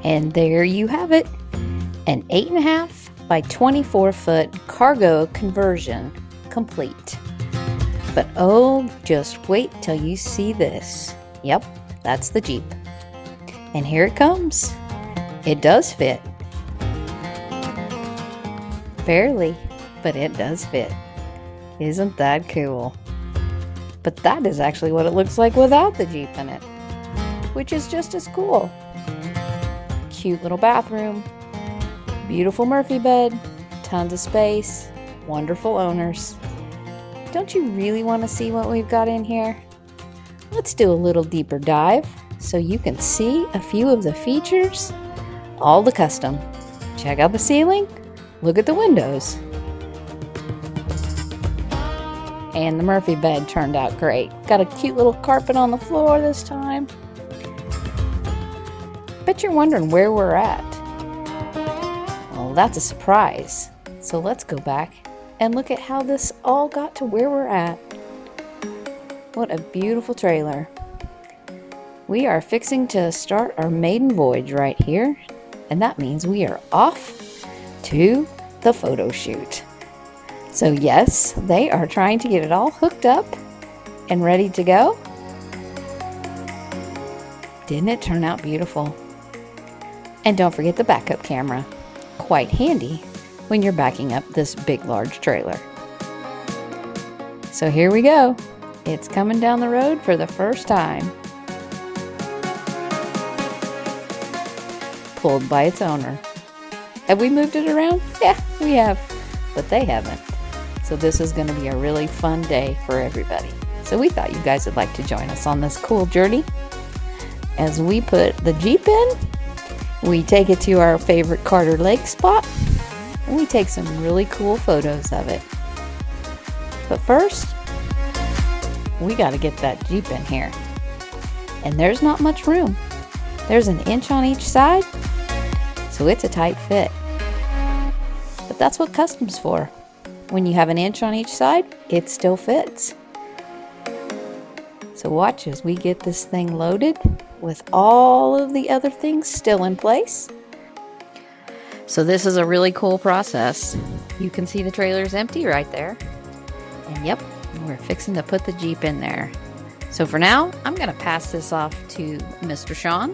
And there you have it, an 8.5 by 24 foot cargo conversion complete. But oh, just wait till you see this. Yep, that's the Jeep. And here it comes. It does fit. Barely, but it does fit. Isn't that cool? But that is actually what it looks like without the Jeep in it, which is just as cool. Cute little bathroom, beautiful Murphy bed, tons of space, wonderful owners. Don't you really want to see what we've got in here? Let's do a little deeper dive so you can see a few of the features. All the custom. Check out the ceiling, look at the windows. And the Murphy bed turned out great. Got a cute little carpet on the floor this time. Bet you're wondering where we're at. Well, that's a surprise. So let's go back and look at how this all got to where we're at. What a beautiful trailer. We are fixing to start our maiden voyage right here, and that means we are off to the photo shoot. So yes, they are trying to get it all hooked up and ready to go. Didn't it turn out beautiful? And don't forget the backup camera. Quite handy when you're backing up this big, large trailer. So here we go. It's coming down the road for the first time. Pulled by its owner. Have we moved it around? Yeah, we have, but they haven't. So this is going to be a really fun day for everybody. So we thought you guys would like to join us on this cool journey. As we put the Jeep in, we take it to our favorite Carter Lake spot, and we take some really cool photos of it. But first, we got to get that Jeep in here. And there's not much room. There's an inch on each side, so it's a tight fit. But that's what custom's for. When you have an inch on each side, it still fits. So watch as we get this thing loaded with all of the other things still in place. So this is a really cool process. You can see the trailer's empty right there. And yep, we're fixing to put the Jeep in there. So for now, I'm going to pass this off to Mr. Sean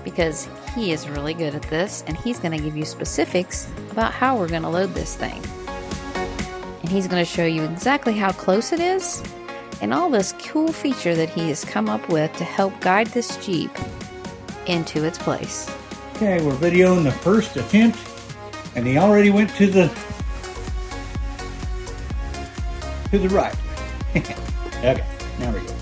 because he is really good at this, and he's going to give you specifics about how we're going to load this thing. And he's going to show you exactly how close it is and all this cool feature that he has come up with to help guide this Jeep into its place. Okay, we're videoing the first attempt, and he already went to the right. Okay, now we go.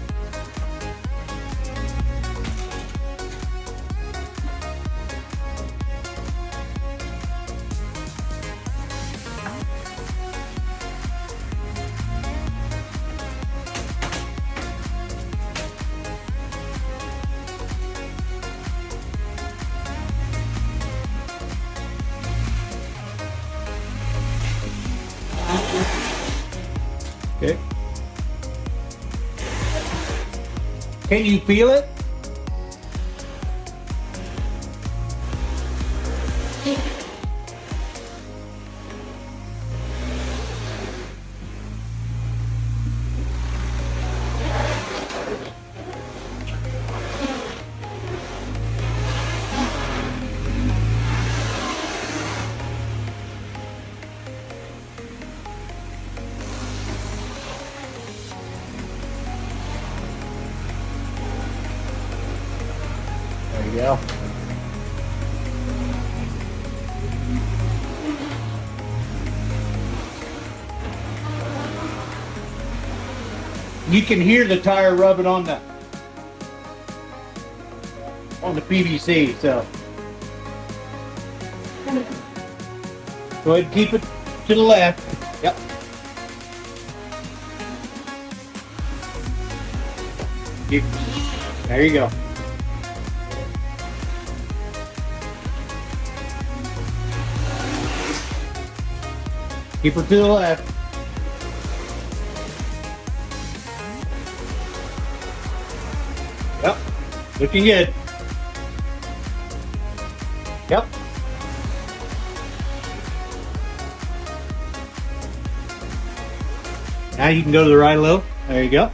Okay. Can you feel it? There you go. You can hear the tire rubbing on the PVC, so go ahead and keep it to the left. Yep. There you go. Keep her to the left. Yep, looking good. Yep. Now you can go to the right a little. There you go.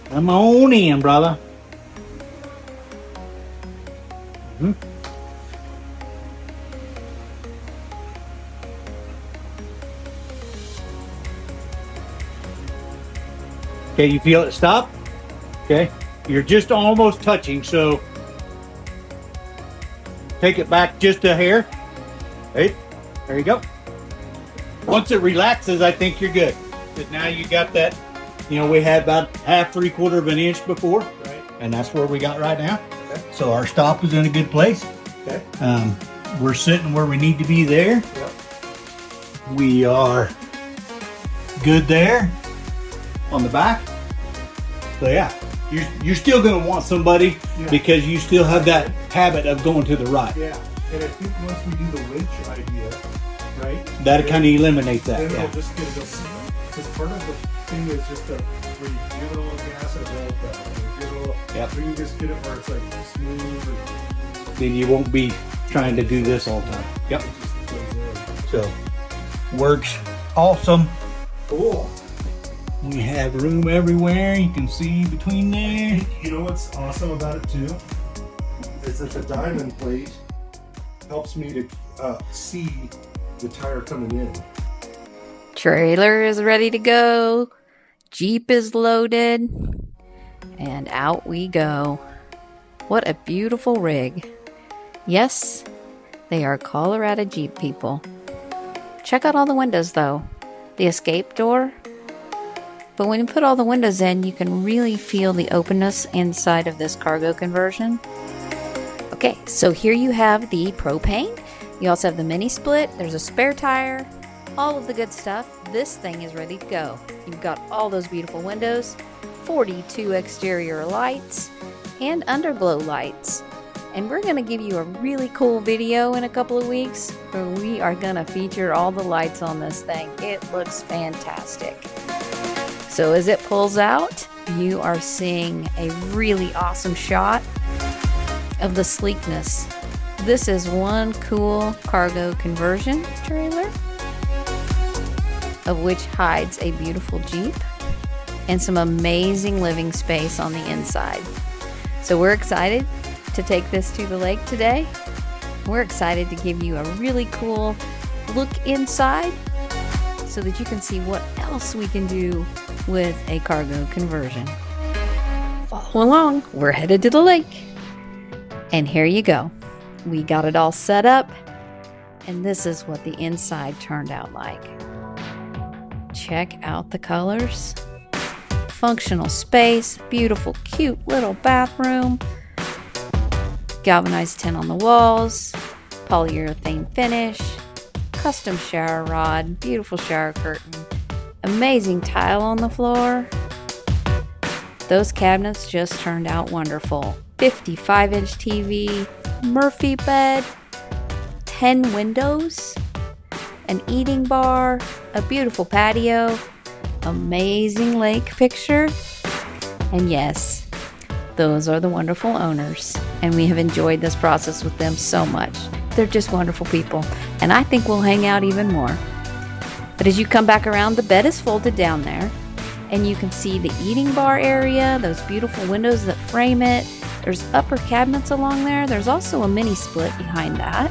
Come on in, brother. Mm-hmm. Okay, you feel it stop? Okay, you're just almost touching, so take it back just a hair. Right, there you go. Once it relaxes, I think you're good. Because now you got that, you know, we had about half, 3/4 of an inch before, Right. and that's where we got right now. Okay. So our stop is in a good place. Okay. We're sitting where we need to be there. Yep. We are good there on the back. So yeah, you're still going to want somebody Yeah. because you still have that habit of going to the right. Yeah. And I think once we do the winch idea, right? That kind of eliminates that. Then Yeah. it'll just get a because part of the thing is just that where you give it a little gas and roll it back. You give it a little, Yep. we can just get it where it's like smooth and Then you won't be trying to do this all the time. Yep. it just goes in. So works awesome. Cool. We have room everywhere. You can see between there. You know what's awesome about it too? Is that the diamond plate helps me to see the tire coming in. Trailer is ready to go. Jeep is loaded. And out we go. What a beautiful rig. Yes, they are Colorado Jeep people. Check out all the windows though. The escape door. But when you put all the windows in, you can really feel the openness inside of this cargo conversion. Okay, so here you have the propane. You also have the mini split. There's a spare tire. All of the good stuff. This thing is ready to go. You've got all those beautiful windows, 42 exterior lights, and underglow lights. And we're going to give you a really cool video in a couple of weeks where we are going to feature all the lights on this thing. It looks fantastic. So as it pulls out, you are seeing a really awesome shot of the sleekness. This is one cool cargo conversion trailer, of which hides a beautiful Jeep and some amazing living space on the inside. So we're excited to take this to the lake today. We're excited to give you a really cool look inside so that you can see what else we can do with a cargo conversion. Follow along, we're headed to the lake. And here you go. We got it all set up, and this is what the inside turned out like. Check out the colors. Functional space, beautiful, cute little bathroom, galvanized tin on the walls, polyurethane finish, custom shower rod, beautiful shower curtain, amazing tile on the floor. Those cabinets just turned out wonderful. 55-inch TV, Murphy bed, 10 windows, an eating bar, a beautiful patio, amazing lake picture, and yes, those are the wonderful owners, and we have enjoyed this process with them so much. They're just wonderful people, and I think we'll hang out even more. But as you come back around, the bed is folded down there, and you can see the eating bar area, those beautiful windows that frame it. There's upper cabinets along there. There's also a mini split behind that.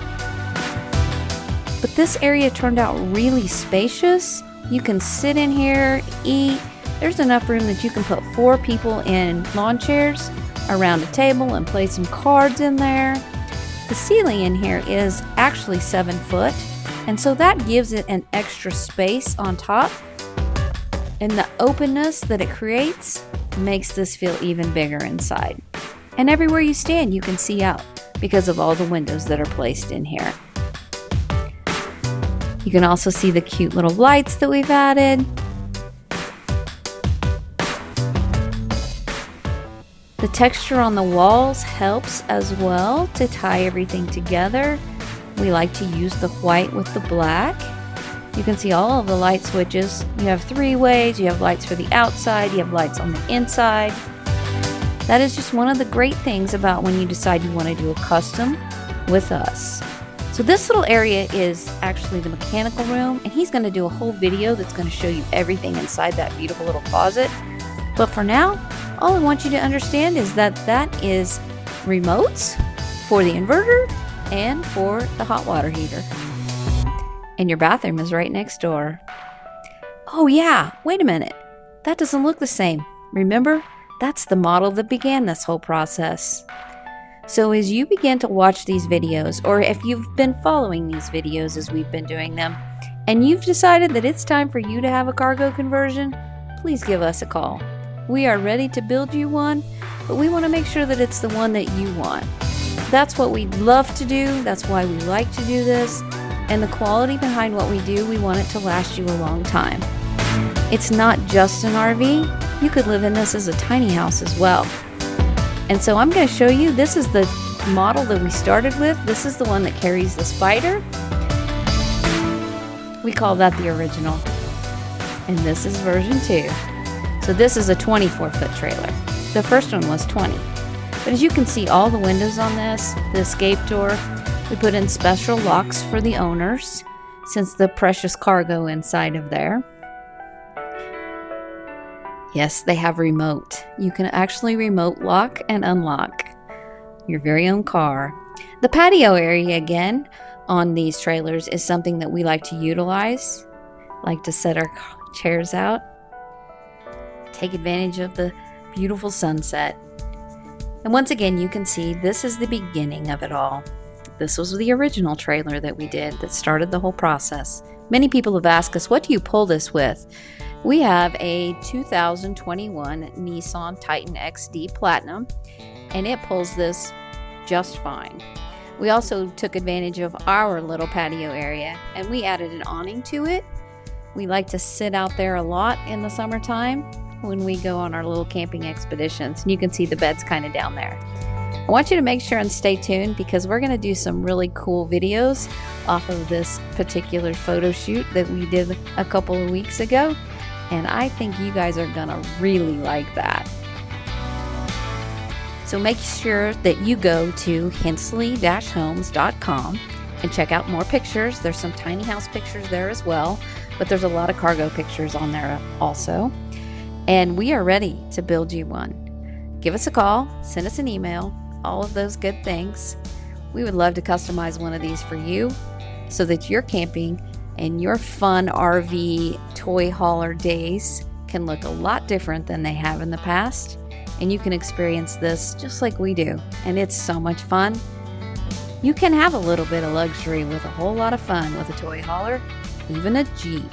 But this area turned out really spacious. You can sit in here, eat. There's enough room that you can put 4 people in lawn chairs around a table and play some cards in there. The ceiling in here is actually 7 foot, and so that gives it an extra space on top. And the openness that it creates makes this feel even bigger inside. And everywhere you stand, you can see out because of all the windows that are placed in here. You can also see the cute little lights that we've added. The texture on the walls helps as well to tie everything together. We like to use the white with the black. You can see all of the light switches. You have 3 ways. You have lights for the outside. You have lights on the inside. That is just one of the great things about when you decide you want to do a custom with us. So this little area is actually the mechanical room, and he's going to do a whole video that's going to show you everything inside that beautiful little closet. But for now, all I want you to understand is that that is remotes for the inverter and for the hot water heater. And your bathroom is right next door. Oh yeah, wait a minute. That doesn't look the same. Remember, that's the model that began this whole process. So as you begin to watch these videos, or if you've been following these videos as we've been doing them, and you've decided that it's time for you to have a cargo conversion, please give us a call. We are ready to build you one, but we want to make sure that it's the one that you want. That's what we love to do. That's why we like to do this. And the quality behind what we do, we want it to last you a long time. It's not just an RV. You could live in this as a tiny house as well. And so I'm going to show you, this is the model that we started with. This is the one that carries the spider. We call that the original. And this is version 2. So this is a 24-foot trailer. The first one was 20. But as you can see, all the windows on this, the escape door, we put in special locks for the owners, since the precious cargo inside of there. Yes, they have remote. You can actually remote lock and unlock your very own car. The patio area, again, on these trailers is something that we like to utilize. Like to set our chairs out. Take advantage of the beautiful sunset. And once again, you can see this is the beginning of it all. This was the original trailer that we did that started the whole process. Many people have asked us, what do you pull this with? We have a 2021 Nissan Titan XD Platinum, and it pulls this just fine. We also took advantage of our little patio area, and we added an awning to it. We like to sit out there a lot in the summertime when we go on our little camping expeditions, and you can see the beds kind of down there. I want you to make sure and stay tuned, because we're going to do some really cool videos off of this particular photo shoot that we did a couple of weeks ago. And I think you guys are going to really like that. So make sure that you go to hensley-homes.com and check out more pictures. There's some tiny house pictures there as well, but there's a lot of cargo pictures on there also. And we are ready to build you one. Give us a call, send us an email, all of those good things. We would love to customize one of these for you so that your camping and your fun RV toy hauler days can look a lot different than they have in the past. And you can experience this just like we do. And it's so much fun. You can have a little bit of luxury with a whole lot of fun with a toy hauler, even a Jeep.